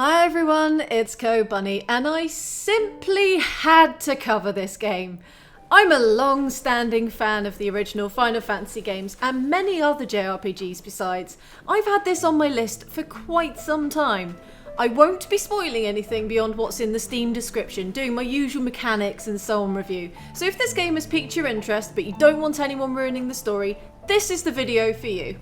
Hi everyone, it's Bunny, and I simply had to cover this game. I'm a long-standing fan of the original Final Fantasy games and many other JRPGs besides. I've had this on my list for quite some time. I won't be spoiling anything beyond what's in the Steam description, doing my usual mechanics and so on review. So if this game has piqued your interest but you don't want anyone ruining the story, this is the video for you.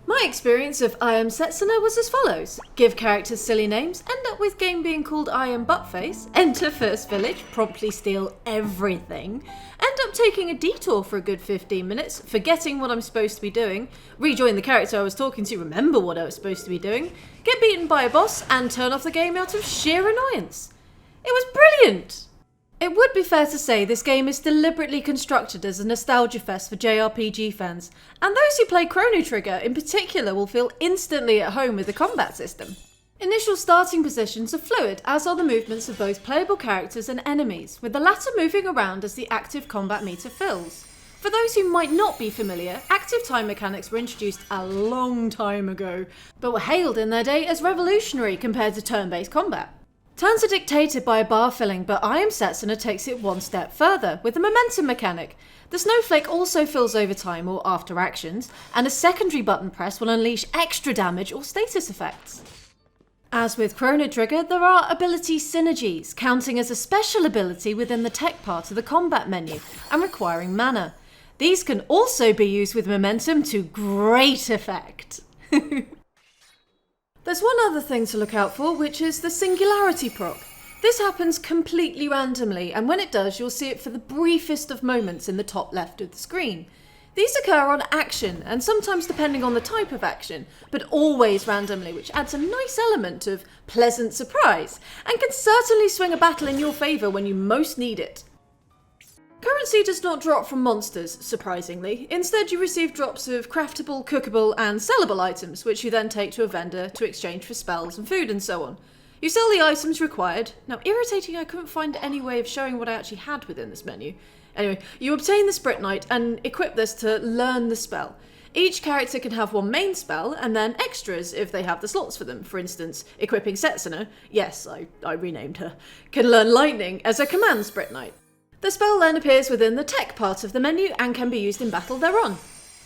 My experience of I Am SETSUNA was as follows. Give characters silly names, end up with game being called I Am Buttface, enter first village, promptly steal everything, end up taking a detour for a good 15 minutes, forgetting what I'm supposed to be doing, rejoin the character I was talking to, remember what I was supposed to be doing, get beaten by a boss, and turn off the game out of sheer annoyance. It was brilliant! It would be fair to say this game is deliberately constructed as a nostalgia fest for JRPG fans, and those who play Chrono Trigger in particular will feel instantly at home with the combat system. Initial starting positions are fluid, as are the movements of both playable characters and enemies, with the latter moving around as the active combat meter fills. For those who might not be familiar, active time mechanics were introduced a long time ago, but were hailed in their day as revolutionary compared to turn-based combat. Turns are dictated by a bar filling, but I Am SETSUNA takes it one step further, with the momentum mechanic. The snowflake also fills over time or after actions, and a secondary button press will unleash extra damage or status effects. As with Chrono Trigger, there are ability synergies, counting as a special ability within the tech part of the combat menu, and requiring mana. These can also be used with momentum to great effect. There's one other thing to look out for, which is the singularity proc. This happens completely randomly, and when it does, you'll see it for the briefest of moments in the top left of the screen. These occur on action, and sometimes depending on the type of action, but always randomly, which adds a nice element of pleasant surprise, and can certainly swing a battle in your favour when you most need it. Currency does not drop from monsters, surprisingly. Instead, you receive drops of craftable, cookable, and sellable items, which you then take to a vendor to exchange for spells and food and so on. You sell the items required. Now, irritating, I couldn't find any way of showing what I actually had within this menu. Anyway, you obtain the Sprit Knight and equip this to learn the spell. Each character can have one main spell, and then extras if they have the slots for them. For instance, equipping SETSUNA, yes, I renamed her, can learn Lightning as a command Sprit Knight. The spell then appears within the tech part of the menu and can be used in battle thereon.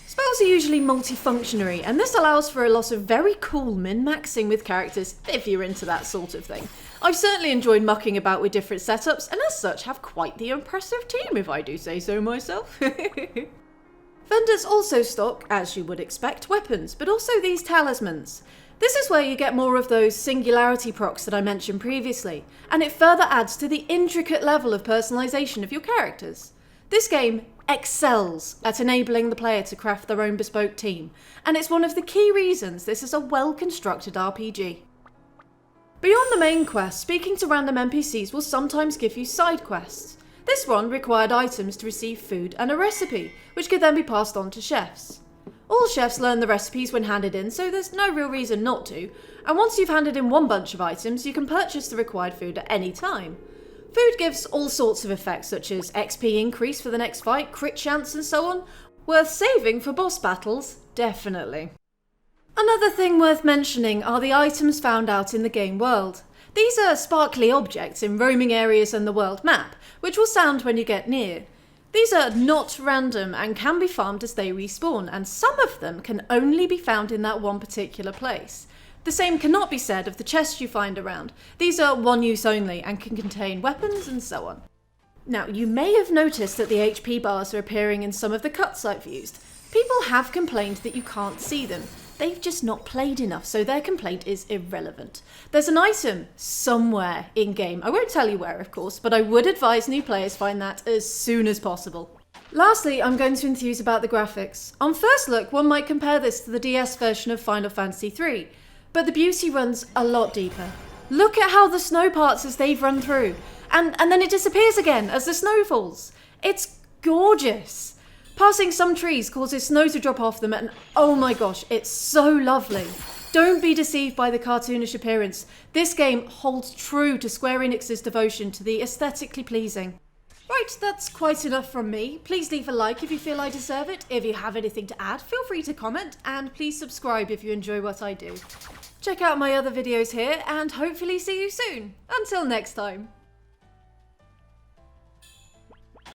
Spells are usually multifunctionary, and this allows for a lot of very cool min-maxing with characters if you're into that sort of thing. I've certainly enjoyed mucking about with different setups, and as such have quite the impressive team if I do say so myself. Vendors also stock, as you would expect, weapons, but also these talismans. This is where you get more of those singularity procs that I mentioned previously, and it further adds to the intricate level of personalisation of your characters. This game excels at enabling the player to craft their own bespoke team, and it's one of the key reasons this is a well-constructed RPG. Beyond the main quest, speaking to random NPCs will sometimes give you side quests. This one required items to receive food and a recipe, which could then be passed on to chefs. All chefs learn the recipes when handed in, so there's no real reason not to, and once you've handed in one bunch of items, you can purchase the required food at any time. Food gives all sorts of effects, such as XP increase for the next fight, crit chance and so on. Worth saving for boss battles, definitely. Another thing worth mentioning are the items found out in the game world. These are sparkly objects in roaming areas on the world map, which will sound when you get near. These are not random and can be farmed as they respawn, and some of them can only be found in that one particular place. The same cannot be said of the chests you find around. These are one use only and can contain weapons and so on. Now, you may have noticed that the HP bars are appearing in some of the cuts I've used. People have complained that you can't see them. They've just not played enough, so their complaint is irrelevant. There's an item somewhere in-game. I won't tell you where, of course, but I would advise new players find that as soon as possible. Lastly, I'm going to enthuse about the graphics. On first look, one might compare this to the DS version of Final Fantasy III, but the beauty runs a lot deeper. Look at how the snow parts as they've run through, and then it disappears again as the snow falls. It's gorgeous. Passing some trees causes snow to drop off them, and oh my gosh, it's so lovely. Don't be deceived by the cartoonish appearance. This game holds true to Square Enix's devotion to the aesthetically pleasing. Right, that's quite enough from me. Please leave a like if you feel I deserve it. If you have anything to add, feel free to comment, and please subscribe if you enjoy what I do. Check out my other videos here and hopefully see you soon. Until next time.